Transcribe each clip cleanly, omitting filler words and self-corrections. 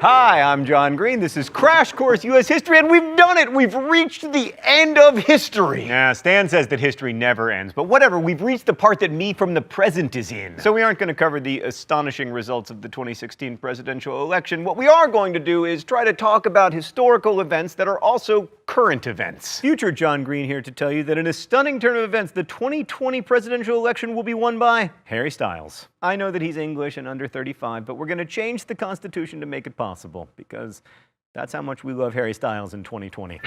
Hi, I'm John Green. This is Crash Course U.S. History, and we've done it! We've reached the end of history! Yeah, Stan says that history never ends, but whatever, we've reached the part that me from the present is in. So we aren't going to cover the astonishing results of the 2016 presidential election. What we are going to do is try to talk about historical events that are also current events. Future John Green here to tell you that in a stunning turn of events, the 2020 presidential election will be won by Harry Styles. I know that he's English and under 35, but we're going to change the Constitution to make it possible, because that's how much we love Harry Styles in 2020.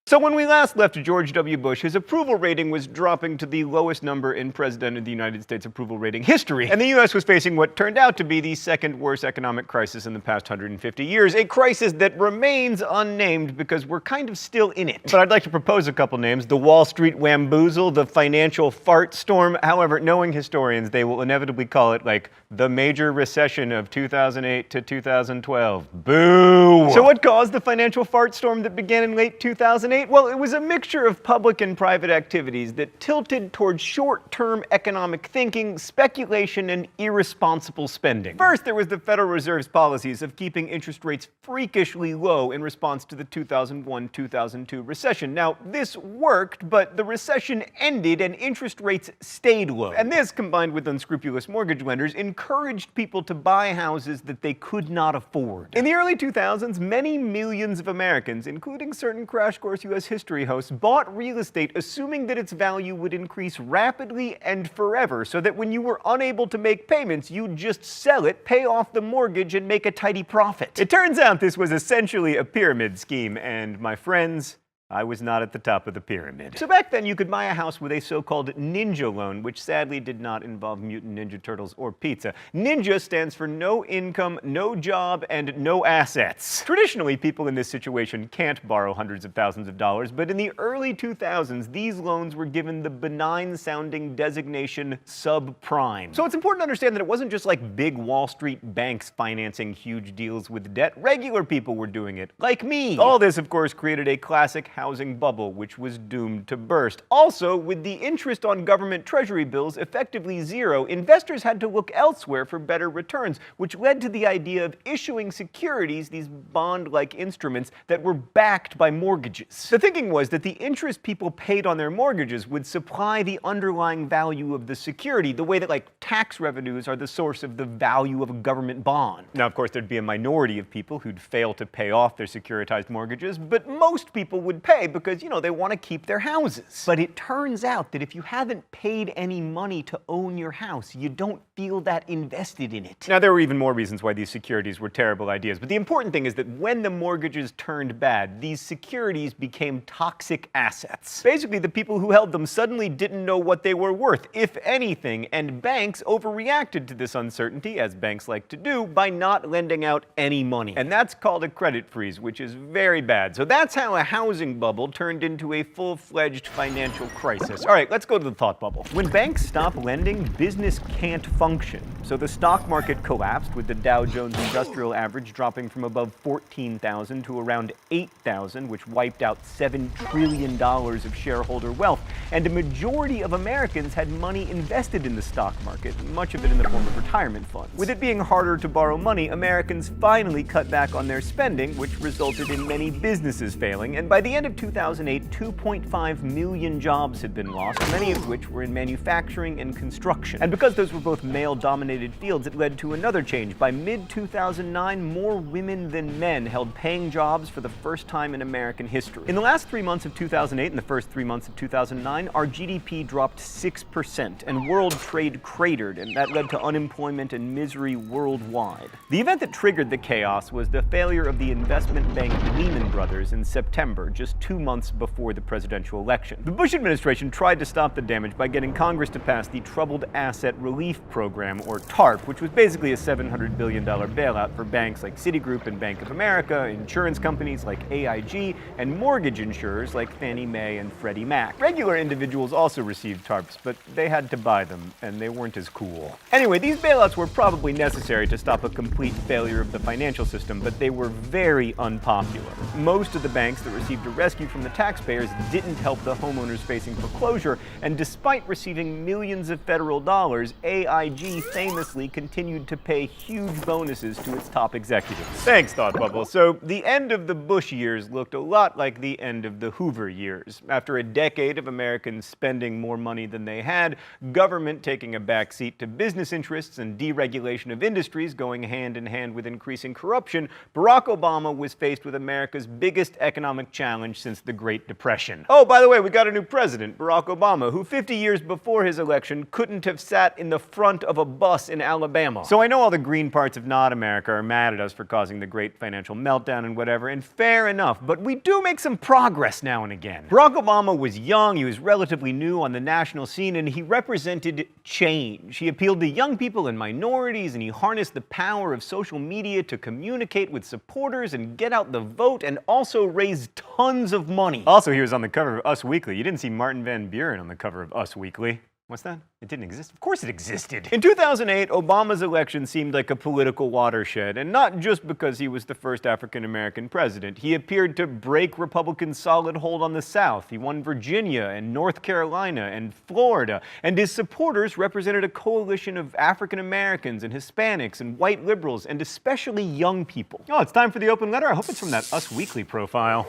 So when we last left George W. Bush, his approval rating was dropping to the lowest number in President of the United States approval rating history. And the U.S. was facing what turned out to be the second worst economic crisis in the past 150 years, a crisis that remains unnamed because we're kind of still in it. But I'd like to propose a couple names: the Wall Street Wamboozle, the financial fart storm. However, knowing historians, they will inevitably call it like the major recession of 2008 to 2012. Boo! So what caused the financial fart storm that began in late 2008? Well, it was a mixture of public and private activities that tilted towards short-term economic thinking, speculation, and irresponsible spending. First, there was the Federal Reserve's policies of keeping interest rates freakishly low in response to the 2001-2002 recession. Now, this worked, but the recession ended and interest rates stayed low. And this, combined with unscrupulous mortgage lenders, encouraged people to buy houses that they could not afford. In the early 2000s, many millions of Americans, including certain Crash Course U.S. history hosts, bought real estate assuming that its value would increase rapidly and forever, so that when you were unable to make payments, you'd just sell it, pay off the mortgage, and make a tidy profit. It turns out this was essentially a pyramid scheme, and my friends, I was not at the top of the pyramid. So back then, you could buy a house with a so-called ninja loan, which sadly did not involve Mutant Ninja Turtles or pizza. Ninja stands for no income, no job, and no assets. Traditionally, people in this situation can't borrow hundreds of thousands of dollars, but in the early 2000s, these loans were given the benign-sounding designation subprime. So it's important to understand that it wasn't just like big Wall Street banks financing huge deals with debt. Regular people were doing it, like me. All this, of course, created a classic housing bubble, which was doomed to burst. Also, with the interest on government treasury bills effectively zero, investors had to look elsewhere for better returns, which led to the idea of issuing securities, these bond-like instruments that were backed by mortgages. The thinking was that the interest people paid on their mortgages would supply the underlying value of the security, the way that, like, tax revenues are the source of the value of a government bond. Now, of course, there'd be a minority of people who'd fail to pay off their securitized mortgages, but most people would pay because, you know, they want to keep their houses. But it turns out that if you haven't paid any money to own your house, you don't feel that invested in it. Now, there were even more reasons why these securities were terrible ideas, but the important thing is that when the mortgages turned bad, these securities became toxic assets. Basically, the people who held them suddenly didn't know what they were worth, if anything, and banks overreacted to this uncertainty, as banks like to do, by not lending out any money. And that's called a credit freeze, which is very bad. So that's how a housing bubble turned into a full-fledged financial crisis. All right, let's go to the thought bubble. When banks stop lending, business can't function. So the stock market collapsed, with the Dow Jones Industrial Average dropping from above 14,000 to around 8,000, which wiped out $7 trillion of shareholder wealth. And a majority of Americans had money invested in the stock market, much of it in the form of retirement funds. With it being harder to borrow money, Americans finally cut back on their spending, which resulted in many businesses failing. And by the end of 2008, 2.5 million jobs had been lost, many of which were in manufacturing and construction. And because those were both male-dominated fields, it led to another change. By mid-2009, more women than men held paying jobs for the first time in American history. In the last 3 months of 2008 and the first 3 months of 2009, our GDP dropped 6%, and world trade cratered, and that led to unemployment and misery worldwide. The event that triggered the chaos was the failure of the investment bank Lehman Brothers in September, just 2 months before the presidential election. The Bush administration tried to stop the damage by getting Congress to pass the Troubled Asset Relief Program, or TARP, which was basically a $700 billion bailout for banks like Citigroup and Bank of America, insurance companies like AIG, and mortgage insurers like Fannie Mae and Freddie Mac. Regular individuals also received TARPs, but they had to buy them, and they weren't as cool. Anyway, these bailouts were probably necessary to stop a complete failure of the financial system, but they were very unpopular. Most of the banks that received a rescue from the taxpayers didn't help the homeowners facing foreclosure, and despite receiving millions of federal dollars, AIG famously continued to pay huge bonuses to its top executives. Thanks, Thought Bubble. So, the end of the Bush years looked a lot like the end of the Hoover years. After a decade of Americans spending more money than they had, government taking a backseat to business interests, and deregulation of industries going hand in hand with increasing corruption, Barack Obama was faced with America's biggest economic challenge since the Great Depression. Oh, by the way, we got a new president, Barack Obama, who 50 years before his election couldn't have sat in the front of a bus in Alabama. So I know all the green parts of not America are mad at us for causing the great financial meltdown and whatever, and fair enough, but we do make some progress now and again. Barack Obama was young, he was relatively new on the national scene, and he represented change. He appealed to young people and minorities, and he harnessed the power of social media to communicate with supporters and get out the vote, and also raise tons of money. Also, he was on the cover of Us Weekly. You didn't see Martin Van Buren on the cover of Us Weekly. What's that? It didn't exist? Of course it existed. In 2008, Obama's election seemed like a political watershed, and not just because he was the first African-American president. He appeared to break Republicans' solid hold on the South. He won Virginia and North Carolina and Florida, and his supporters represented a coalition of African-Americans and Hispanics and white liberals, and especially young people. Oh, it's time for the open letter? I hope it's from that Us Weekly profile.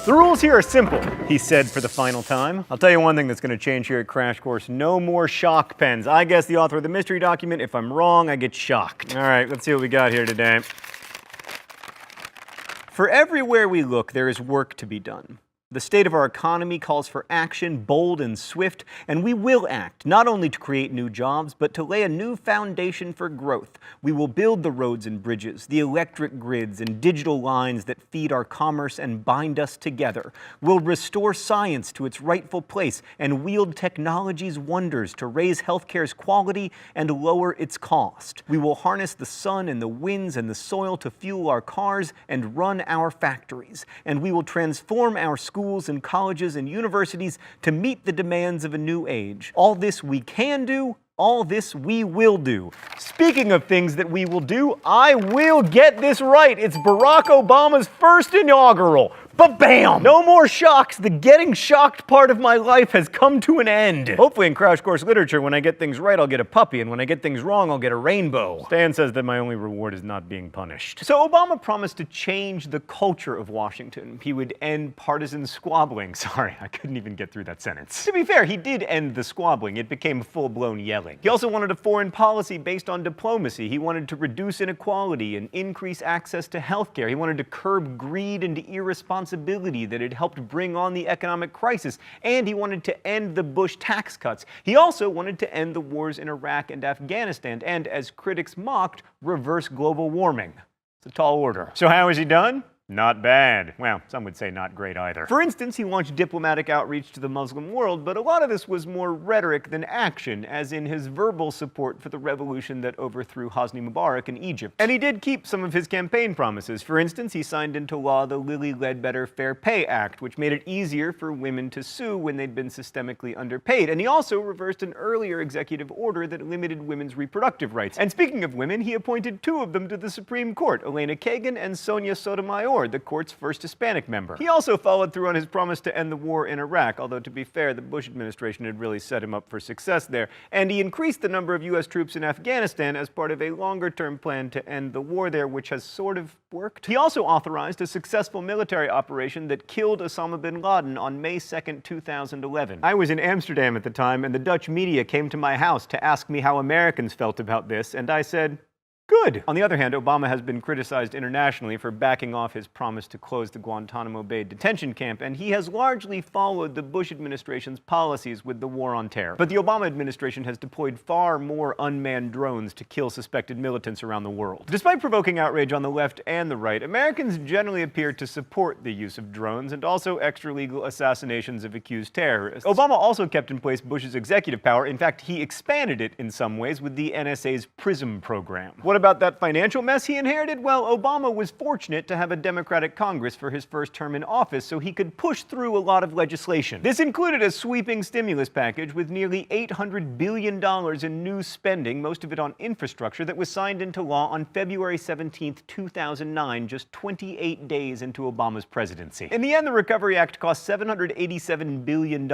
The rules here are simple, he said for the final time. I'll tell you one thing that's going to change here at Crash Course. No more shock pens. I guess the author of the mystery document. If I'm wrong, I get shocked. All right, let's see what we got here today. For everywhere we look, there is work to be done. The state of our economy calls for action, bold and swift, and we will act, not only to create new jobs, but to lay a new foundation for growth. We will build the roads and bridges, the electric grids and digital lines that feed our commerce and bind us together. We'll restore science to its rightful place and wield technology's wonders to raise healthcare's quality and lower its cost. We will harness the sun and the winds and the soil to fuel our cars and run our factories. And we will transform our schools and colleges and universities to meet the demands of a new age. All this we can do, all this we will do. Speaking of things that we will do, I will get this right. It's Barack Obama's first inaugural. Ba-bam! No more shocks. The getting shocked part of my life has come to an end. Hopefully in Crash Course Literature, when I get things right, I'll get a puppy, and when I get things wrong, I'll get a rainbow. Stan says that my only reward is not being punished. So Obama promised to change the culture of Washington. He would end partisan squabbling. Sorry, I couldn't even get through that sentence. To be fair, he did end the squabbling. It became full-blown yelling. He also wanted a foreign policy based on diplomacy. He wanted to reduce inequality and increase access to healthcare. He wanted to curb greed and irresponsibility that had helped bring on the economic crisis, and he wanted to end the Bush tax cuts. He also wanted to end the wars in Iraq and Afghanistan, and, as critics mocked, reverse global warming. It's a tall order. So how has he done? Not bad. Well, some would say not great either. For instance, he launched diplomatic outreach to the Muslim world, but a lot of this was more rhetoric than action, as in his verbal support for the revolution that overthrew Hosni Mubarak in Egypt. And he did keep some of his campaign promises. For instance, he signed into law the Lilly Ledbetter Fair Pay Act, which made it easier for women to sue when they'd been systemically underpaid. And he also reversed an earlier executive order that limited women's reproductive rights. And speaking of women, he appointed two of them to the Supreme Court, Elena Kagan and Sonia Sotomayor, the court's first Hispanic member. He also followed through on his promise to end the war in Iraq, although to be fair, the Bush administration had really set him up for success there, and he increased the number of U.S. troops in Afghanistan as part of a longer-term plan to end the war there, which has sort of worked. He also authorized a successful military operation that killed Osama bin Laden on May 2nd, 2011. I was in Amsterdam at the time, and the Dutch media came to my house to ask me how Americans felt about this, and I said, good. On the other hand, Obama has been criticized internationally for backing off his promise to close the Guantanamo Bay detention camp, and he has largely followed the Bush administration's policies with the war on terror. But the Obama administration has deployed far more unmanned drones to kill suspected militants around the world. Despite provoking outrage on the left and the right, Americans generally appear to support the use of drones and also extralegal assassinations of accused terrorists. Obama also kept in place Bush's executive power. In fact, he expanded it in some ways with the NSA's PRISM program. What What about that financial mess he inherited? Well, Obama was fortunate to have a Democratic Congress for his first term in office, so he could push through a lot of legislation. This included a sweeping stimulus package with nearly $800 billion in new spending, most of it on infrastructure, that was signed into law on February 17, 2009, just 28 days into Obama's presidency. In the end, the Recovery Act cost $787 billion,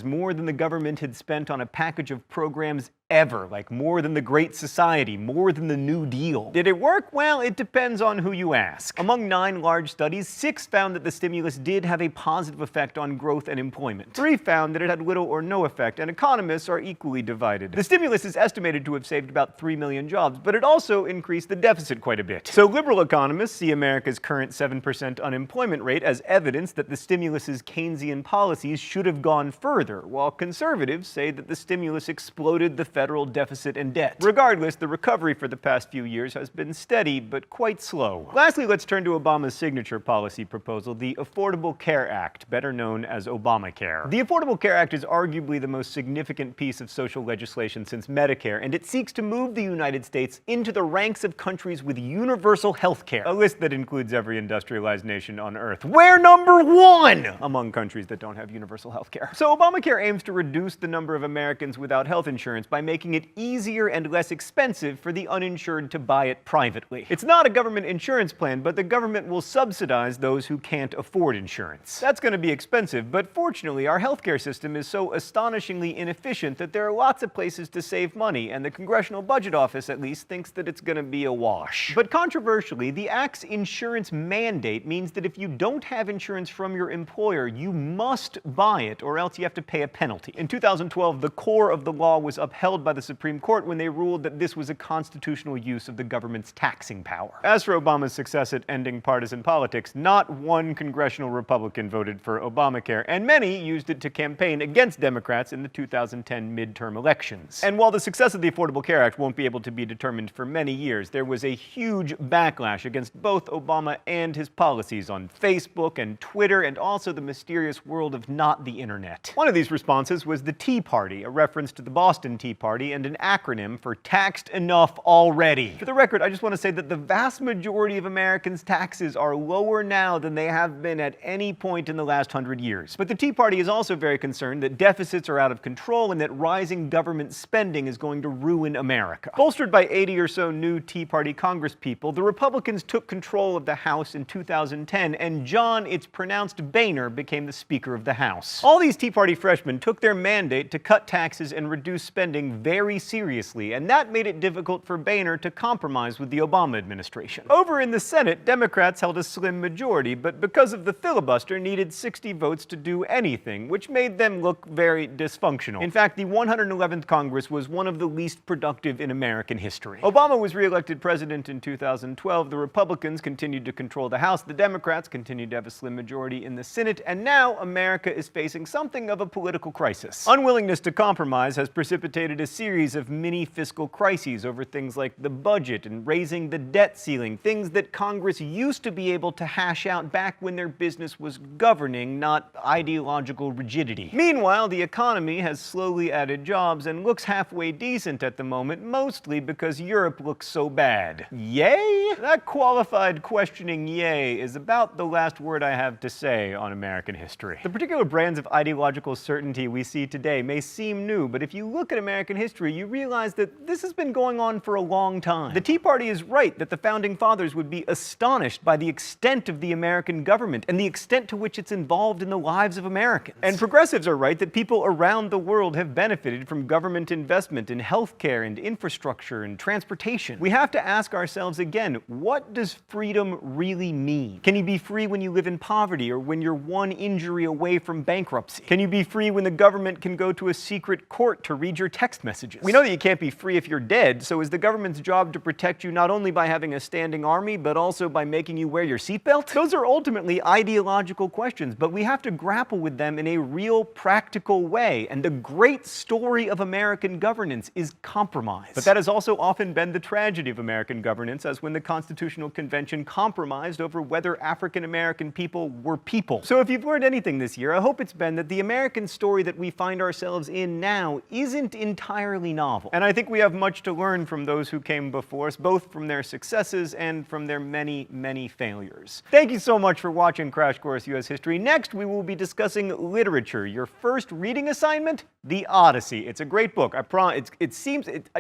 more than the government had spent on a package of programs ever, like more than the Great Society, more than the New Deal. Did it work? Well, it depends on who you ask. Among 9 large studies, 6 found that the stimulus did have a positive effect on growth and employment. 3 found that it had little or no effect, and economists are equally divided. The stimulus is estimated to have saved about 3 million jobs, but it also increased the deficit quite a bit. So liberal economists see America's current 7% unemployment rate as evidence that the stimulus's Keynesian policies should have gone further, while conservatives say that the stimulus exploded the federal deficit and debt. Regardless, the recovery for the past few years has been steady, but quite slow. Lastly, let's turn to Obama's signature policy proposal, the Affordable Care Act, better known as Obamacare. The Affordable Care Act is arguably the most significant piece of social legislation since Medicare, and it seeks to move the United States into the ranks of countries with universal health care, a list that includes every industrialized nation on Earth. We're number 1 among countries that don't have universal health care. So Obamacare aims to reduce the number of Americans without health insurance by making it easier and less expensive for the uninsured to buy it privately. It's not a government insurance plan, but the government will subsidize those who can't afford insurance. That's going to be expensive, but fortunately, our healthcare system is so astonishingly inefficient that there are lots of places to save money, and the Congressional Budget Office at least thinks that it's going to be a wash. But controversially, the Act's insurance mandate means that if you don't have insurance from your employer, you must buy it, or else you have to pay a penalty. In 2012, the core of the law was upheld by the Supreme Court when they ruled that this was a constitutional use of the government's taxing power. As for Obama's success at ending partisan politics, not one congressional Republican voted for Obamacare, and many used it to campaign against Democrats in the 2010 midterm elections. And while the success of the Affordable Care Act won't be able to be determined for many years, there was a huge backlash against both Obama and his policies on Facebook and Twitter, and also the mysterious world of not the internet. One of these responses was the Tea Party, a reference to the Boston Tea Party and an acronym for Taxed Enough Already. For the record, I just want to say that the vast majority of Americans' taxes are lower now than they have been at any point in the last 100 years. But the Tea Party is also very concerned that deficits are out of control and that rising government spending is going to ruin America. Bolstered by 80 or so new Tea Party congresspeople, the Republicans took control of the House in 2010, and John, it's pronounced Boehner, became the Speaker of the House. All these Tea Party freshmen took their mandate to cut taxes and reduce spending very seriously, and that made it difficult for Boehner to compromise with the Obama administration. Over in the Senate, Democrats held a slim majority, but because of the filibuster, needed 60 votes to do anything, which made them look very dysfunctional. In fact, the 111th Congress was one of the least productive in American history. Obama was re-elected president in 2012, the Republicans continued to control the House, the Democrats continued to have a slim majority in the Senate, and now America is facing something of a political crisis. Unwillingness to compromise has precipitated a series of mini fiscal crises over things like the budget and raising the debt ceiling, things that Congress used to be able to hash out back when their business was governing, not ideological rigidity. Meanwhile, the economy has slowly added jobs and looks halfway decent at the moment, mostly because Europe looks so bad. Yay? That qualified questioning yay is about the last word I have to say on American history. The particular brands of ideological certainty we see today may seem new, but if you look at American history, you realize that this has been going on for a long time. The Tea Party is right that the Founding Fathers would be astonished by the extent of the American government and the extent to which it's involved in the lives of Americans. And progressives are right that people around the world have benefited from government investment in healthcare and infrastructure and transportation. We have to ask ourselves again, what does freedom really mean? Can you be free when you live in poverty or when you're one injury away from bankruptcy? Can you be free when the government can go to a secret court to read your text messages? We know that you can't be free if you're dead, so is the government's job to protect you not only by having a standing army, but also by making you wear your seatbelt? Those are ultimately ideological questions, but we have to grapple with them in a real, practical way, and the great story of American governance is compromise. But that has also often been the tragedy of American governance, as when the Constitutional Convention compromised over whether African American people were people. So if you've learned anything this year, I hope it's been that the American story that we find ourselves in now isn't entirely entirely novel. And I think we have much to learn from those who came before us, both from their successes and from their many, many failures. Thank you so much for watching Crash Course U.S. History. Next, we will be discussing literature. Your first reading assignment, The Odyssey. It's a great book. I promise.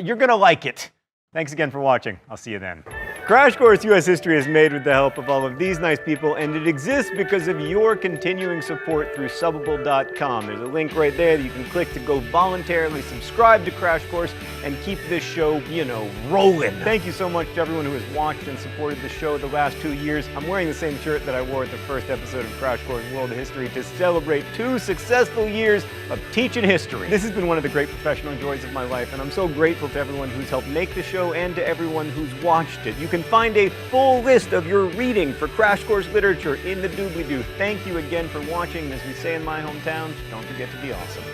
You're gonna like it. Thanks again for watching. I'll see you then. Crash Course U.S. History is made with the help of all of these nice people, and it exists because of your continuing support through Subbable.com. There's a link right there that you can click to go voluntarily subscribe to Crash Course and keep this show, rolling. Thank you so much to everyone who has watched and supported the show the last 2 years. I'm wearing the same shirt that I wore at the first episode of Crash Course World History to celebrate 2 successful years of teaching history. This has been one of the great professional joys of my life, and I'm so grateful to everyone who's helped make the show and to everyone who's watched it. You can find a full list of your reading for Crash Course Literature in the doobly-doo. Thank you again for watching. As we say in my hometown, don't forget to be awesome.